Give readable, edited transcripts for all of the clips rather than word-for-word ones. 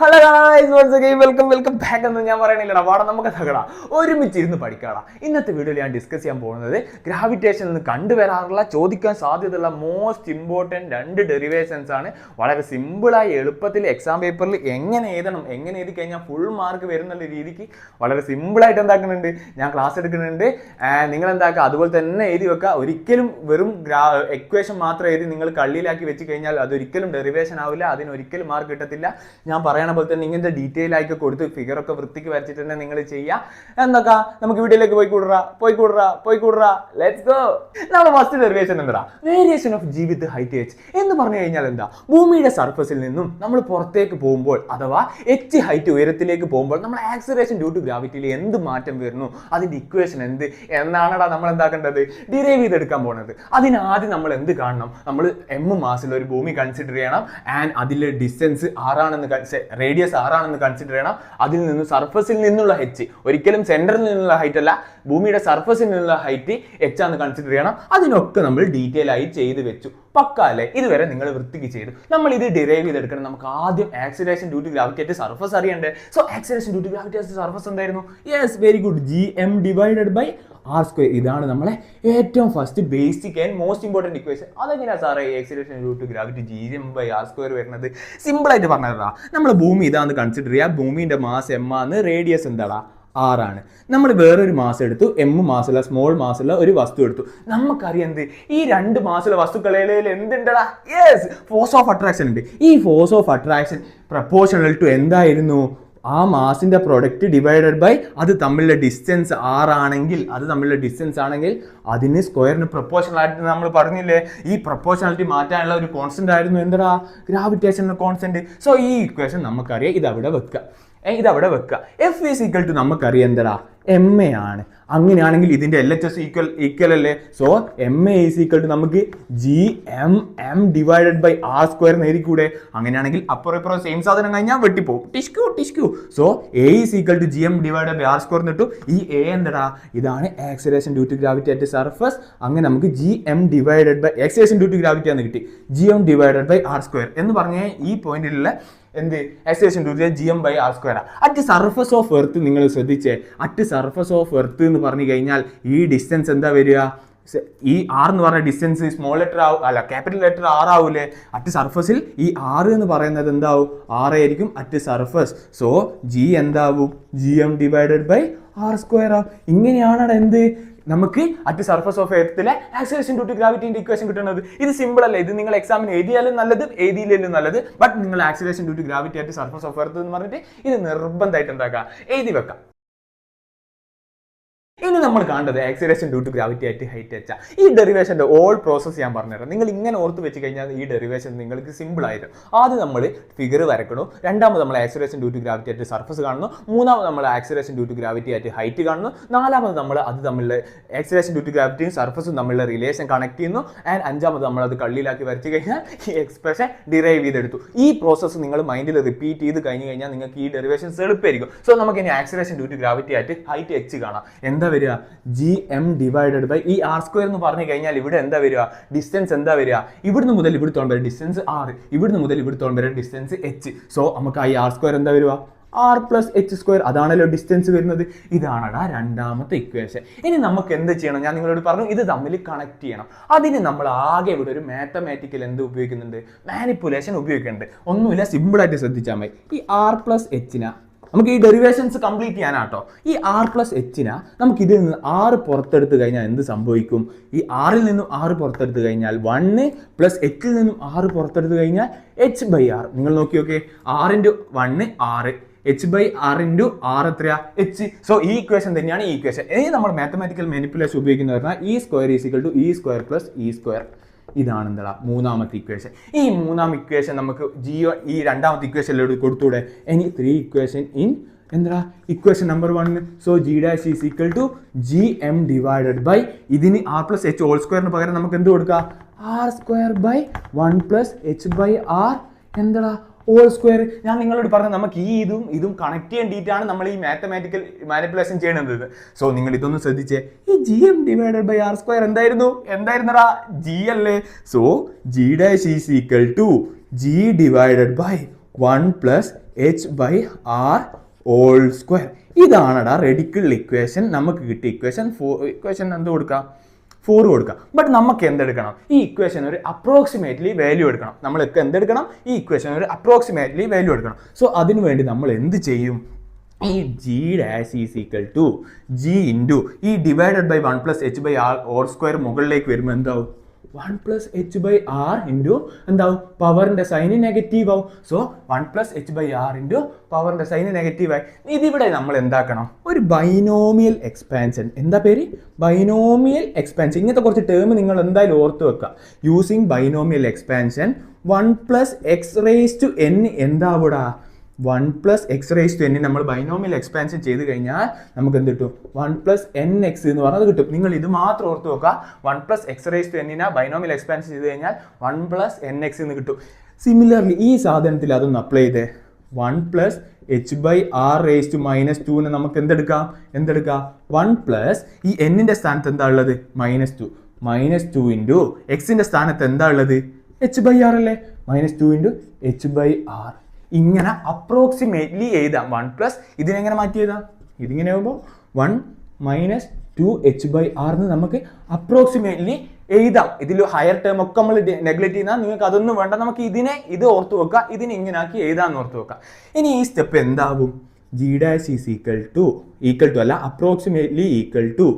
Hello guys, once again welcome back എന്ന് ഞാൻ പറയണില്ലടാ. വാടാ നമുക്ക് തകടാ ഒരുമിച്ചിരുന്ന് പഠിക്കാടാ. ഇന്നത്തെ വീഡിയോയിൽ ഞാൻ ഡിസ്കസ് ചെയ്യാൻ പോകുന്നത് ഗ്രാവിറ്റേഷനിൽ നിന്ന് കണ്ടുവരാറുള്ള ചോദിക്കാൻ സാധ്യതയുള്ള മോസ്റ്റ് ഇമ്പോർട്ടൻറ്റ് 2 ഡെറിവേഷൻസ് ആണ്. വളരെ സിമ്പിളായി എളുപ്പത്തിൽ എക്സാം പേപ്പറിൽ എങ്ങനെ എഴുതി കഴിഞ്ഞാൽ ഫുൾ മാർക്ക് വരുന്നുള്ള രീതിക്ക് വളരെ സിമ്പിളായിട്ട് എന്താക്കുന്നുണ്ട്, ഞാൻ ക്ലാസ് എടുക്കുന്നുണ്ട്. നിങ്ങൾ എന്താക്കുക, അതുപോലെ തന്നെ എഴുതി വെക്കുക. ഒരിക്കലും വെറും എക്വേഷൻ മാത്രം എഴുതി നിങ്ങൾ കള്ളിയിലാക്കി വെച്ച് കഴിഞ്ഞാൽ അതൊരിക്കലും ഡെറിവേഷൻ ആവില്ല, അതിനൊരിക്കലും മാർക്ക് കിട്ടത്തില്ല. ഞാൻ പറയണ പോലെ തന്നെ ഇങ്ങനത്തെ ഡീറ്റെയിൽ ആയിട്ട് കൊടുത്ത് ഫിഗറൊക്കെ വൃത്തിക്ക് വരച്ചിട്ട് തന്നെ നിങ്ങൾ ചെയ്യാം. എന്നൊക്കെ നമുക്ക് വീഡിയോയിലേക്ക് പോയിക്കൂടാ. Let's go. നമ്മുടെ ഫസ്റ്റ് ഡെറിവേഷൻ എന്താ? Variation of G with height H എന്ന് പറഞ്ഞു കഴിഞ്ഞാൽ എന്താ, ഭൂമിയുടെ സർഫസിൽ നിന്നും നമ്മൾ പുറത്തേക്ക് പോകുമ്പോൾ അഥവാ എച്ച് ഹൈറ്റ് ഉയരത്തിലേക്ക് പോകുമ്പോൾ നമ്മൾ ആക്സിലറേഷൻ ഡ്യൂ ടു ഗ്രാവിറ്റിയിൽ എന്ത് മാറ്റം വരുന്നു, അതിന്റെ ഇക്വേഷൻ എന്ത് എന്നാണടാ നമ്മൾ എന്താക്കേണ്ടത്, ഡിറൈവ് ചെയ്തെടുക്കാൻ പോകുന്നത്. അതിനാദ്യം നമ്മൾ എന്ത് കാണണം, നമ്മൾ എം മാസിൽ ഒരു ഭൂമി കൺസിഡർ ചെയ്യണം. ആൻഡ് അതിലെ ഡിസ്റ്റൻസ് റേഡിയസ് ആറാണെന്ന് കൺസിഡർ ചെയ്യണം. അതിൽ നിന്ന് സർഫസിൽ നിന്നുള്ള ഹെച്ച്, ഒരിക്കലും സെന്ററിൽ നിന്നുള്ള ഹൈറ്റ് അല്ല, ഭൂമിയുടെ സർഫസിൽ നിന്നുള്ള ഹൈറ്റ് എച്ച് ആണെന്ന് കൺസിഡർ ചെയ്യണം. അതിനൊക്കെ നമ്മൾ ഡീറ്റെയിൽ ആയി ചെയ്ത് വെച്ചു. പക്കാല്ലേ? ഇതുവരെ നിങ്ങൾ വൃത്തിക്ക് ചെയ്തു. നമ്മൾ ഇത് ഡിറൈവ് ചെയ്തെടുക്കണം. നമുക്ക് ആദ്യം ആക്സിലറേഷൻ ഡ്യൂ ടു ഗ്രാവിറ്റി ആയിട്ട് സർഫസ് അറിയണ്ടേ. So acceleration due to gravity ആയിട്ട് സർഫസ് എന്തായിരുന്നു? Yes, very good, GM divided by r². ഇതാണ് നമ്മളെ ഏറ്റവും first basic and most important equation. അതെങ്ങനെയാണ് സാറേ acceleration due to gravity GM by r² വരുന്നത്? സിമ്പിൾ ആയിട്ട് പറഞ്ഞതാ. നമ്മൾ ഭൂമി ഇതാന്ന് കൺസിഡർ ചെയ്യുക. ഭൂമിന്റെ മാസ് m ആണ്, റേഡിയസ് എന്താടാ ആറാണ്. നമ്മൾ വേറൊരു മാസം എടുത്തു, M മാസുള്ള സ്മോൾ മാസുള്ള ഒരു വസ്തു എടുത്തു. നമുക്കറിയാം എന്ത്, ഈ 2 മാസുള്ള വസ്തുക്കളിൽ എന്തുണ്ടടാ? യെസ്, ഫോഴ്സ് ഓഫ് അട്രാക്ഷൻ ഉണ്ട്. ഈ force of attraction proportional to എന്തായിരുന്നു? ആ മാസിന്റെ പ്രൊഡക്റ്റ് ഡിവൈഡഡ് ബൈ അത് തമ്മിലുള്ള ഡിസ്റ്റൻസ് ആണെങ്കിൽ അതിന് സ്ക്വയറിന് പ്രപ്പോർഷണൽ ആയിട്ട് നമ്മൾ പറഞ്ഞില്ലേ, ഈ പ്രപ്പോർഷണാലിറ്റി മാറ്റാനുള്ള ഒരു കോൺസ്റ്റന്റ് ആയിരുന്നു എന്താ, ഗ്രാവിറ്റേഷണൽ കോൺസ്റ്റന്റ്. സോ ഈ ഇക്വേഷൻ നമുക്കറിയാം, ഇതവിടെ വെക്കുക. F ഈസ് ഈക്വൽ ടു നമുക്കറിയാം എന്താ, MA ആണ്. അങ്ങനെയാണെങ്കിൽ ഇതിന്റെ LHS ഈക്വൽ അല്ലേ. So MA is equal to നമുക്ക് GM ഡിവൈഡഡ് ബൈ r² നേരിക്കൂടെ. അങ്ങനെയാണെങ്കിൽ അപ്പുറം സെയിം സാധനം കഴിഞ്ഞാൽ വെട്ടിപ്പോവും, ടിഷ്കു. So A is equal to GM divided by r² എന്നിട്ടു. ഈ A എന്താ, ഇതാണ് acceleration due to gravity at surface. അങ്ങനെ നമുക്ക് GM divided by acceleration due to gravity എന്ന് കിട്ടി. GM ഡിവൈഡഡ് ബൈ r² എന്ന് പറഞ്ഞ ഈ പോയിന്റിലുള്ള എന്ത്, acceleration due to GM by r². At surface of earth നിങ്ങൾ ശ്രദ്ധിച്ചേ, അറ്റ് സർഫസ് ഓഫ് എർത്ത് എന്ന് പറഞ്ഞു കഴിഞ്ഞാൽ ഈ ഡിസ്റ്റൻസ് എന്താ വരിക? ഈ R എന്ന് പറഞ്ഞ distance small letter capital letter R ആവൂലേ. അറ്റ് സർഫസിൽ ഈ R എന്ന് പറയുന്നത് എന്താവും? R ആയിരിക്കും അറ്റ് സർഫസ്. സോ G എന്താവും? GM ഡിവൈഡഡ് ബൈ r² ആവും. ഇങ്ങനെയാണ് എന്ത്, നമുക്ക് അറ്റ് സർഫസ് ഓഫ് എർത്തിലെ ആക്സിലറേഷൻ ഡ്യൂ ടു ഗ്രാവിറ്റിന്റെ ഇക്വേഷൻ കിട്ടുന്നത്. ഇത് സിമ്പിൾ അല്ലേ? ഇത് നിങ്ങൾ എക്സാമിന് എഴുതിയാലും നല്ലത്, എഴുതിയില്ലേലും നല്ലത്. ബട്ട് നിങ്ങൾ acceleration due to gravity at surface of earth എന്ന് പറഞ്ഞിട്ട് ഇത് നിർബന്ധമായിട്ട് എന്താക്കുക, എഴുതി വെക്കാം. ഇനി നമ്മൾ കാണേണ്ടത് ആക്സിലറേഷൻ ഡ്യൂ ടു ഗ്രാവിറ്റി ആയിട്ട് ഹൈറ്റ് എച്ച്. ഈ ഡെറിവേഷന്റെ ഓൾ പ്രോസസ് ഞാൻ പറഞ്ഞുതരാം. നിങ്ങൾ ഇങ്ങനെ ഓർത്ത് വെച്ച് കഴിഞ്ഞാൽ ഈ ഡെറിവേഷൻ നിങ്ങൾക്ക് സിമ്പിൾ ആയിരുന്നു. ആദ്യം നമ്മൾ ഫിഗർ വരക്കണം, രണ്ടാമത് നമ്മൾ ആക്സിലറേഷൻ ഡ്യൂ ടു ഗ്രാവിറ്റി ആയിട്ട് സർഫസ് കാണുന്നു, മൂന്നാമത് നമ്മൾ ആക്സിലറേഷൻ ഡ്യൂ ടു ഗ്രാവിറ്റി ആയിട്ട് ഹൈറ്റ് കാണുന്നു, നാലാമത് നമ്മൾ അത് തമ്മിലുള്ള ആക്സിലറേഷൻ ഡ്യൂ ടു ഗ്രാവിറ്റിയും സർഫസും തമ്മിലുള്ള റിലേഷൻ കണക്ട് ചെയ്യുന്നു, ആൻഡ് അഞ്ചാമത് നമ്മൾ അത് കള്ളിയിലാക്കി വരച്ച് കഴിഞ്ഞാൽ ഈ എക്സ്പ്രഷൻ ഡിറൈവ് ചെയ്തെടുത്തു. ഈ പ്രോസസ്സ് നിങ്ങൾ മൈൻഡിൽ റിപ്പീറ്റ് ചെയ്ത് കഴിഞ്ഞ് കഴിഞ്ഞാൽ നിങ്ങൾക്ക് ഈ ഡെറിവേഷൻസ് എളുപ്പമായിരിക്കും. സോ നമുക്ക് ഇനി ആക്സിലറേഷൻ ഡ്യൂ ടു ഗ്രാവിറ്റി ആയിട്ട് ഹൈറ്റ് എച്ച് കാണാം. എന്താ വരിക? GM ഡിവൈഡഡ് ബൈ ഈ r² എന്ന് പറഞ്ഞു കഴിഞ്ഞാൽ ഇവിടെ എന്താ വരിക? ഡിസ്റ്റൻസ് എന്താ വരിക? ഇവിടുന്ന് മുതൽ ഇവിടുത്തോളം വരെ ഡിസ്റ്റൻസ് r, ഇവിടുന്ന് മുതൽ ഇവിടുത്തോളം വരെ ഡിസ്റ്റൻസ് h. സോ നമുക്ക് ഈ r² എന്താ വരിക? R + h². അതാണല്ലോ ഡിസ്റ്റൻസ് വരുന്നത്. ഇതാണടാ രണ്ടാമത്തെ ഇക്വേഷൻ. ഇനി നമുക്ക് എന്ത് ചെയ്യണം? ഞാൻ നിങ്ങളോട് പറഞ്ഞു, ഇത് തമ്മിൽ കണക്ട് ചെയ്യണം. അതിന് നമ്മൾ ആകെ ഇവിടെ ഒരു മാത്തമാറ്റിക്കൽ എന്ത് ഉപയോഗിക്കുന്നുണ്ട്? മാനിപ്പുലേഷൻ ഉപയോഗിക്കുന്നുണ്ട്. ഒന്നുമില്ല, സിമ്പിളായിട്ട് ശ്രദ്ധിച്ചാൽ മതി. ഈ R + h നമുക്ക് ഈ ഡെറിവേഷൻസ് കംപ്ലീറ്റ് ചെയ്യാനാട്ടോ. ഈ R + h നമുക്ക് ഇതിൽ നിന്ന് R പുറത്തെടുത്ത് കഴിഞ്ഞാൽ എന്ത് സംഭവിക്കും? ഈ R-ൽ നിന്നും R പുറത്തെടുത്ത് കഴിഞ്ഞാൽ 1 + h-ൽ നിന്നും R പുറത്തെടുത്ത് കഴിഞ്ഞാൽ h/r. നിങ്ങൾ നോക്കി, R × 1 R, h/r × r എത്രയാ? h. സോ ഈ ഇക്വേഷൻ തന്നെയാണ് ഈ ഇക്വേഷൻ. ഇനി നമ്മൾ മാത്തമാറ്റിക്കൽ മാനിപ്പുലേഷൻ ഉപയോഗിക്കുന്ന പറഞ്ഞാൽ E² = E² + E². ഇതാണ് എന്താ മൂന്നാമത്തെ ഇക്വേഷൻ. ഈ മൂന്നാം ഇക്വേഷൻ നമുക്ക് ഈ രണ്ടാമത്തെ ഇക്വേഷനിലൂടെ കൊടുത്തൂടെ? ഇനി 3 ഇക്വേഷൻ ഇൻ എന്താ equation number 1. So G' is equal to GM divided by ഇതിന് R + h ഹോൾ² പകരം നമുക്ക് എന്ത് കൊടുക്കാം? r² / 1 + h/r എന്താ ഹോൾ². ഞാൻ നിങ്ങളോട് പറഞ്ഞു, നമുക്ക് ഈ ഇതും കണക്ട് ചെയ്യേണ്ടിയിട്ടാണ് നമ്മൾ ഈ മാത്തമാറ്റിക്കൽ മാനിപ്പുലേഷൻ ചെയ്യണത്. സോ നിങ്ങൾ ഇതൊന്ന് ശ്രദ്ധിച്ചേ. ഈ GM ഡിവൈഡഡ് ബൈ r² എന്തായിരുന്നടാ? G അല്ലേ. So G' is equal to G divided by 1 + whole square. ഇതാണടാ റെഡിക്കിൾ ഇക്വേഷൻ. നമുക്ക് കിട്ടിയ ഇക്വേഷൻ എന്ത് കൊടുക്കാം? 4 കൊടുക്കാം. ബട്ട് നമുക്ക് എന്തെടുക്കണം? ഈ ഇക്വേഷൻ ഒരു അപ്രോക്സിമേറ്റ്ലി വാല്യൂ എടുക്കണം. നമ്മളൊക്കെ എന്തെടുക്കണം? ഈ ഇക്വേഷൻ ഒരു അപ്രോക്സിമേറ്റ്ലി വാല്യൂ എടുക്കണം. സോ അതിനു വേണ്ടി നമ്മൾ എന്ത് ചെയ്യും? ഈ G dash is equal to G into ഈ divided by 1 + h/r whole square മുകളിലേക്ക് വരുമ്പോൾ എന്താവും? 1 + h/r ഇൻറ്റു എന്താവും? പവറിൻ്റെ സൈന് നെഗറ്റീവ് ആവും. സോ 1 + h/r ഇൻറ്റു പവറിൻ്റെ സൈന് നെഗറ്റീവ് ആയി. ഇതിവിടെ നമ്മൾ എന്താക്കണം? ഒരു ബൈനോമിയൽ എക്സ്പാൻഷൻ. എന്താ പേര്? Binomial expansion. ഇങ്ങനത്തെ കുറച്ച് ടേം നിങ്ങൾ എന്തായാലും ഓർത്ത് വെക്കുക. Using binomial expansion 1 + x⁻n എന്താവൂടാ? 1 + x⁻n നമ്മൾ ബൈനോമിയൽ എക്സ്പാൻഷൻ ചെയ്ത് കഴിഞ്ഞാൽ നമുക്ക് എന്ത് കിട്ടും? 1 + nx എന്ന് പറഞ്ഞത് കിട്ടും. നിങ്ങൾ ഇത് മാത്രം ഓർത്ത് നോക്കുക. 1 + x⁻n ബൈനോമിയൽ എക്സ്പാൻഷൻ ചെയ്ത് കഴിഞ്ഞാൽ 1 + nx എന്ന് കിട്ടും. സിമിലർലി ഈ സാധനത്തിൽ അതൊന്ന് അപ്ലൈ ചെയ്തേ. 1 + h/r⁻2 നമുക്ക് എന്തെടുക്കാം? 1 + ഈ n-ന്റെ സ്ഥാനത്ത് എന്താ ഉള്ളത്? -2. -2 ഇൻറ്റു എക്സിന്റെ സ്ഥാനത്ത് എന്താ ഉള്ളത്? h/r അല്ലേ? -2 ഇൻറ്റു h/r. ഇങ്ങനെ അപ്രോക്സിമേറ്റ്ലി എഴുതാം. 1 + ഇതിനെങ്ങനെ മാറ്റി എഴുതാം? ഇതിങ്ങനെ ആകുമ്പോൾ 1 - 2 h/r എന്ന് നമുക്ക് അപ്രോക്സിമേറ്റ്ലി എഴുതാം. ഇതിൽ ഹയർ ടേം ഒക്കെ നമ്മൾ നെഗ്ലക്ട് ചെയ്യുന്നാൽ നിങ്ങൾക്ക് അതൊന്നും വേണ്ട. നമുക്ക് ഇത് ഓർത്ത് വെക്കുക. ഇതിനെ ഇങ്ങനെ ആക്കി എഴുതാന്ന് ഓർത്ത് വെക്കുക. ഇനി ഈ സ്റ്റെപ്പ് എന്താവും? G dash is equal to അല്ല, approximately equal to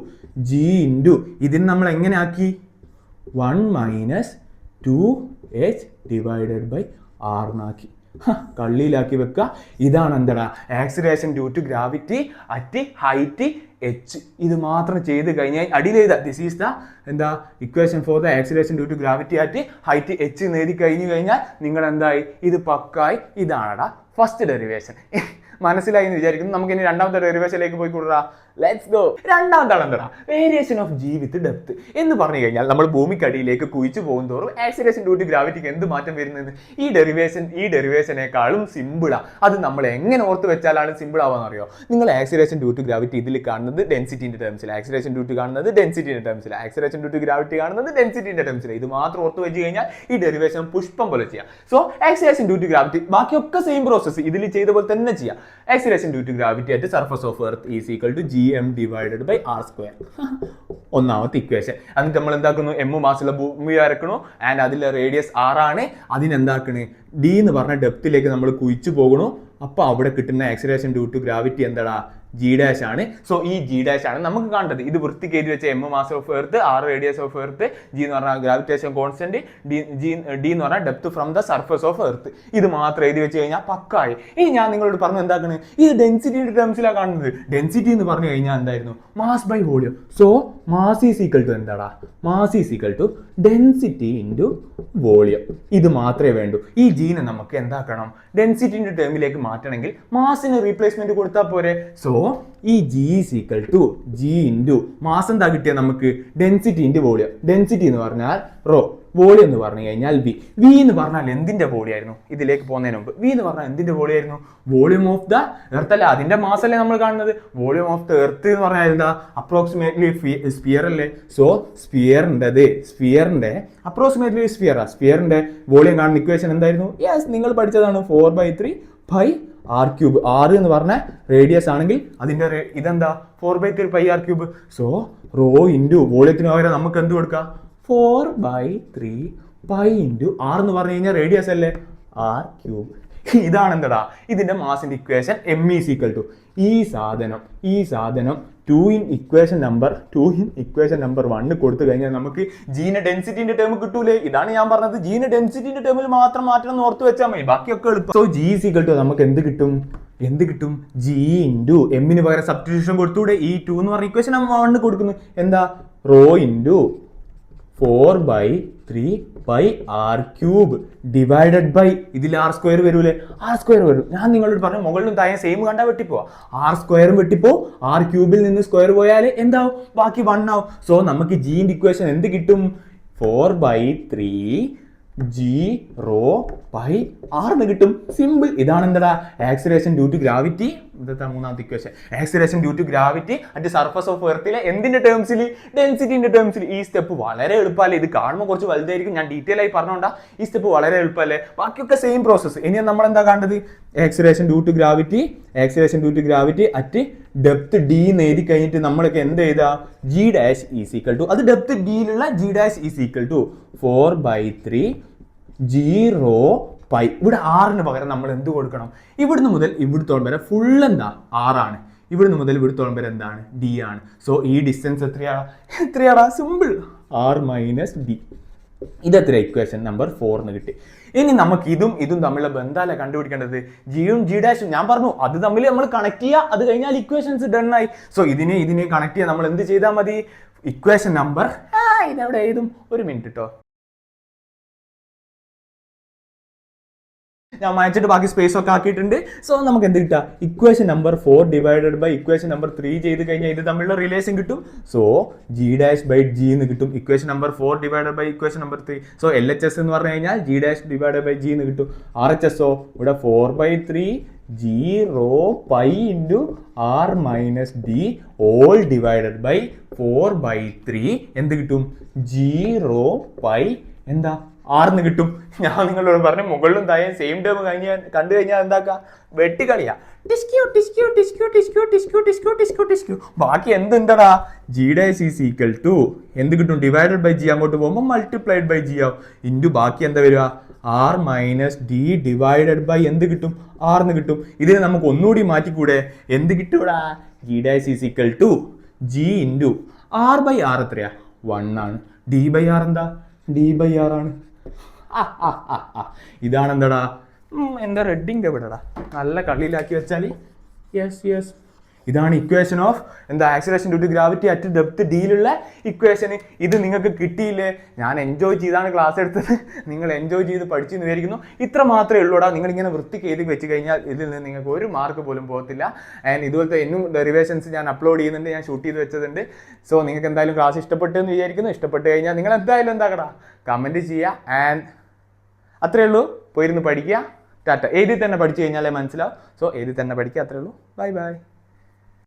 G into ഇതിന് നമ്മൾ എങ്ങനെ ആക്കി? 1 - 2h ഡിവൈഡഡ് ബൈ r എന്നാക്കി. കള്ളിയിലാക്കി വെക്കുക. ഇതാണ് എന്താ? Acceleration due to gravity at height h. ഇത് മാത്രം ചെയ്ത് കഴിഞ്ഞാൽ അടിയിൽ എഴുതാം. ദിസ് ഈസ് ദ എന്താ equation for the acceleration due to gravity at height h എന്ന് എഴുതി കഴിഞ്ഞാൽ നിങ്ങൾ എന്തായി? ഇത് പക്കായി. ഇതാണടാ ഫസ്റ്റ് ഡെറിവേഷൻ. മനസ്സിലായി എന്ന് വിചാരിക്കുന്നു. നമുക്ക് ഇനി രണ്ടാമത്തെ ഡെറിവേഷനിലേക്ക് പോയി കൂടാ. Let's go. രണ്ടാമത്തെ ആൾ എന്താ? Variation of G with depth എന്ന് പറഞ്ഞു കഴിഞ്ഞാൽ നമ്മൾ ഭൂമിക്കടിയിലേക്ക് കുഴിച്ചു പോകും തോറും ആക്സിലറേഷൻ ഡ്യൂ ടു ഗ്രാവിറ്റിക്ക് എന്ത് മാറ്റം വരുന്നത്? ഈ ഡെറിവേഷനേക്കാളും സിമ്പിളാ. അത് നമ്മൾ എങ്ങനെ ഓർത്ത് വെച്ചാലാണ് സിമ്പിൾ ആവാന്ന് അറിയോ? നിങ്ങൾ ആക്സിലറേഷൻ ഡ്യൂ ടു ഗ്രാവിറ്റി ഇതിൽ കാണുന്നത് ഡെൻസിറ്റിന്റെ ടേംസിൽ, ആക്സിലറേഷൻ ഡ്യൂ ടു കാണുന്നത് ഡെൻസിറ്റിന്റെ ടേംസിൽ, ആക്സിലറേഷൻ ഡ്യൂ ടു ഗ്രാവിറ്റി കാണുന്നത് ഡെൻസിറ്റിന്റെ ടേംസിൽ. ഇത് മാത്രം ഓർത്ത് വെച്ച് കഴിഞ്ഞാൽ ഈ ഡെറിവേഷൻ പുഷ്പം പോലെ ചെയ്യാം. So acceleration due to gravity ബാക്കിയൊക്കെ സെയിം പ്രോസസ് ഇതിൽ ചെയ്ത പോലെ തന്നെ ചെയ്യാം. Acceleration due to gravity at surface of earth is equal to gm divided by r². ഒന്നാമത്തെ ഇക്വേഷൻ. എന്നിട്ട് നമ്മൾ എന്താക്കുന്നു? m മാസുള്ള ഭൂമി വരക്കണു ആൻഡ് അതിലെ റേഡിയസ് r ആണ്. അതിനെന്താക്കണേ? d എന്ന് പറഞ്ഞ ഡെപ്തിലേക്ക് നമ്മൾ കുഴിച്ചു പോകണു. അപ്പോൾ അവിടെ കിട്ടുന്ന ആക്സിലറേഷൻ ഡ്യൂ ടു ഗ്രാവിറ്റി എന്താടാ? ജി ഡാഷ് ആണ്. സോ ഈ ജി ഡാഷ് ആണ് നമുക്ക് കാണേണ്ടത്. ഇത് വൃത്തിക്ക് എഴുതി വെച്ച m mass of earth, r radius of earth, g എന്ന് പറഞ്ഞാൽ ഗ്രാവിറ്റേഷൻ കോൺസ്റ്റന്റ്, d എന്ന് പറഞ്ഞാൽ depth from the surface of earth. ഇത് മാത്രം എഴുതി വെച്ച് കഴിഞ്ഞാൽ പക്കായി. ഇനി ഞാൻ നിങ്ങളോട് പറഞ്ഞു എന്താക്കണേ? ഇത് ഡെൻസിറ്റിയുടെ ടേംസിലാണ് കാണുന്നത്. ഡെൻസിറ്റി എന്ന് പറഞ്ഞു കഴിഞ്ഞാൽ എന്തായിരുന്നു? Mass by volume. So mass is equal to എന്താടാ? Mass is equal to density into volume. ഇത് മാത്രമേ വേണ്ടൂ. ഈ ജീനെ നമുക്ക് എന്താക്കണം? ഡെൻസിറ്റിന്റെ ടേമിലേക്ക് മാറ്റണമെങ്കിൽ മാസിന് റീപ്ലേസ്മെന്റ് കൊടുത്താൽ പോരെ. സോ ഈ g is equal to G into mass എന്താ കിട്ടിയ നമുക്ക്? Density into volume. ഡെൻസിറ്റി എന്ന് പറഞ്ഞാൽ റോ, വോളിയം എന്ന് പറഞ്ഞു കഴിഞ്ഞാൽ വി. വി എന്ന് പറഞ്ഞാൽ എന്തിന്റെ വോളിയായിരുന്നു? ഇതിലേക്ക് പോകുന്നതിന് മുമ്പ് വി എന്ന് പറഞ്ഞാൽ എന്തിന്റെ വോളിയായിരുന്നു? വോളിയം ഓഫ് ദ എർത്ത് അല്ലേ? അതിന്റെ മാസ് അല്ലേ നമ്മൾ കാണുന്നത്? വോളിയം ഓഫ് ദ എർത്ത് എന്ന് പറഞ്ഞാൽ എന്താ? അപ്രോക്സിമേറ്റ്ലി സ്ഫിയർ അല്ലേ? സോ സ്ഫിയറിന്റെ അപ്രോക്സിമേറ്റ്ലി സ്ഫിയറിന്റെ വോളിയം കാണുന്ന ഇക്വേഷൻ എന്തായിരുന്നു? യെസ്, നിങ്ങൾ പഠിച്ചതാണ്. 4/3 πr³ r എന്ന് പറഞ്ഞ റേഡിയസ് ആണെങ്കിൽ അതിന്റെ ഇതെന്താ? 4/3 πr³. സോ റോ ഇൻറ്റു വോളിയത്തിന് പകരം നമുക്ക് എന്ത് കൊടുക്കാം? 4/3 π ഇൻറ്റു r എന്ന് പറഞ്ഞു കഴിഞ്ഞാൽ റേഡിയസ് അല്ലേ? r³. ഇതാണ് എന്താ? ഇതിന്റെ മാസിന്റെ equation m is equal to ഈ സാധനം 2 ഇൻ ഇക്വേഷൻ നമ്പർ 1 കൊടുത്തു കഴിഞ്ഞാൽ നമുക്ക് ജീന ഡെൻസിറ്റിന്റെ ടേം കിട്ടൂലേ? ഇതാണ് ഞാൻ പറഞ്ഞത്. ജീന ഡെൻസിറ്റിന്റെ ടേമിൽ മാത്രം മാറ്റണം എന്ന് ഓർത്ത് വെച്ചാൽ മതി. ബാക്കിയൊക്കെ എളുപ്പം. So g is equal to നമുക്ക് എന്ത് കിട്ടും? ജി ഇൻറ്റു എമ്മിന് പകരം സബ്സ്റ്റിറ്റ്യൂഷൻ കൊടുത്തൂടെ? ഈ 2 എന്ന് പറഞ്ഞ ഇക്വേഷൻ 1 കൊടുക്കുന്നു. എന്താ? Rho into 4/3 πr³ divided by ഇതിൽ r² വരൂലേ? r² വരും. ഞാൻ നിങ്ങളോട് പറഞ്ഞു മുകളിലും താഴെ സെയിം കണ്ടാൽ വെട്ടിപ്പോവാ. r² വെട്ടിപ്പോ r³ നിന്ന് സ്ക്വയർ പോയാൽ എന്താവും? ബാക്കി 1 ആവും. സോ നമുക്ക് ജീന്റെ ഇക്വേഷൻ എന്ത് കിട്ടും? 4/3 g ρ π r എന്ന് കിട്ടും. സിമ്പിൾ. ഇതാണ് എന്താ? ആക്സിലറേഷൻ ഡ്യൂ ടു ഗ്രാവിറ്റി ഇന്നത്തെ മൂന്നാമത്തെ equation acceleration due to gravity at surface of എർത്തിലെ എന്തിന്റെ ടേംസിൽ, ഡെൻസിറ്റിന്റെ ടേംസിൽ. ഈ സ്റ്റെപ്പ് വളരെ എളുപ്പമല്ലേ, ഇത് കാണുമ്പോൾ കുറച്ച് വലുതായിരിക്കും, ഞാൻ ഡീറ്റെയിൽ ആയി പറഞ്ഞോണ്ടാ. ഈ സ്റ്റെപ്പ് വളരെ എളുപ്പമല്ലേ, ബാക്കിയൊക്കെ സെയിം പ്രോസസ്സ്. ഇനി നമ്മൾ എന്താ കണ്ടത്, acceleration due to gravity at depth D എന്ന് എഴുതി കഴിഞ്ഞിട്ട് നമ്മളൊക്കെ എന്ത് ചെയ്താ, G dash is equal to, അത് ഡെപ്ത് ഡിയിലുള്ള G dash is equal to 4/3 0 pi. ഇവിടെ ആറിന് പകരം നമ്മൾ എന്ത് കൊടുക്കണം, ഇവിടുന്ന് മുതൽ ഇവിടുത്തോളം വരെ ഫുൾ എന്താ ആറാണ്, ഇവിടുന്ന് മുതൽ ഇവിടുത്തോളം വരെ എന്താണ് ഡി ആണ്. സോ ഈ ഡിസ്റ്റൻസ് എത്രയാടാ, സിമ്പിൾ, ആർ മൈനസ് ഡി. ഇതെത്ര, ഇക്വേഷൻ നമ്പർ 4 എന്ന് കിട്ടി. ഇനി നമുക്ക് ഇതും തമ്മിലുള്ള ബന്ധമല്ല കണ്ടുപിടിക്കേണ്ടത്, ജിയും ജി ഡാഷും. ഞാൻ പറഞ്ഞു അത് തമ്മിൽ നമ്മൾ കണക്ട് ചെയ്യുക, അത് കഴിഞ്ഞാൽ ഇക്വേഷൻസ് ഡൺ ആയി. സോ ഇതിനെ കണക്ട് ചെയ്യാൻ നമ്മൾ എന്ത് ചെയ്താൽ മതി, ഇക്വേഷൻ നമ്പർ ഇതെവിടെ എഴുതും, ഒരു മിനിറ്റ് കേട്ടോ, ഞാൻ മാച്ചിട്ട് ബാക്കി സ്പേസ് ഒക്കെ ആക്കിയിട്ടുണ്ട്. സോ നമുക്ക് എന്ത് കിട്ടുക, equation number 4 divided by equation number 3 ചെയ്ത് കഴിഞ്ഞാൽ ഇത് തമ്മിലുള്ള റിലേഷൻ കിട്ടും. So G dash by G എന്ന് കിട്ടും, equation number 4 divided by equation number 3. So L H S എന്ന് പറഞ്ഞു കഴിഞ്ഞാൽ G dash divided by G എന്ന് കിട്ടും. ആർ എച്ച് എസ് ഇവിടെ 4/3 0 pi into R minus D whole divided by 4/3 എന്ത് കിട്ടും, 0 പൈ എന്താ ആർന്ന് കിട്ടും. ഞാൻ നിങ്ങളോട് പറഞ്ഞു മുകളിലും താഴെയും സെയിം ടേം കണ്ടു കഴിഞ്ഞാൽ എന്താക്കുക, വെട്ടിക്കളിയാ, ബാക്കി എന്തുണ്ടടാ, G dash is equal to എന്ത് കിട്ടും, ഡിവൈഡഡ് ബൈ ജി അങ്ങോട്ട് പോകുമ്പോൾ മൾട്ടിപ്ലൈഡ് ബൈ ജി ആവും, ഇൻറ്റു ബാക്കി എന്താ വരിക, R minus D divided by എന്ത് കിട്ടും, ആർന്ന് കിട്ടും. ഇതിനെ നമുക്ക് ഒന്നുകൂടി മാറ്റിക്കൂടെ, എന്ത് കിട്ടൂടാ, G dash is equal to G into R by R എത്രയാ, 1 ആണ്. ഡി ബൈ ആർ എന്താ, ഡി ബൈ ആർ ആണ്. ഇതാണ് എന്താടാ, എന്താ റെഡിങ് എവിടെടാ, നല്ല കളിയിലാക്കി വെച്ചാൽ യെസ് ഇതാണ് ഇക്വേഷൻ ഓഫ് എന്താ acceleration due to gravity at depth ഡിയിലുള്ള ഇക്വേഷൻ. ഇത് നിങ്ങൾക്ക് കിട്ടിയില്ലേ, ഞാൻ എൻജോയ് ചെയ്താണ് ക്ലാസ് എടുത്തത്, നിങ്ങൾ എൻജോയ് ചെയ്ത് പഠിച്ചെന്ന് വിചാരിക്കുന്നു. ഇത്ര മാത്രമേ ഉള്ളൂടാ, നിങ്ങളിങ്ങനെ വൃത്തിക്ക് എഴുതി വെച്ച് കഴിഞ്ഞാൽ ഇതിൽ നിന്ന് നിങ്ങൾക്ക് ഒരു മാർക്ക് പോലും പോകത്തില്ല. ആൻഡ് ഇതുപോലത്തെ ഇന്നും ഡെറിവേഷൻസ് ഞാൻ അപ്ലോഡ് ചെയ്യുന്നുണ്ട്, ഞാൻ ഷൂട്ട് ചെയ്ത് വെച്ചതുണ്ട്. സോ നിങ്ങൾക്ക് എന്തായാലും ക്ലാസ് ഇഷ്ടപ്പെട്ടു എന്ന് വിചാരിക്കുന്നു. ഇഷ്ടപ്പെട്ട് കഴിഞ്ഞാൽ നിങ്ങൾ എന്തായാലും എന്താക്കടാ, കമൻറ്റ് ചെയ്യുക. ആൻഡ് അത്രയേ ഉള്ളൂ, പോയിരുന്ന് പഠിക്കുക. ടാറ്റ. എഴുതി തന്നെ പഠിച്ചു കഴിഞ്ഞാലേ മനസ്സിലാവും. സോ എഴുതി തന്നെ പഠിക്കുക, അത്രയേ ഉള്ളൂ. ബൈ.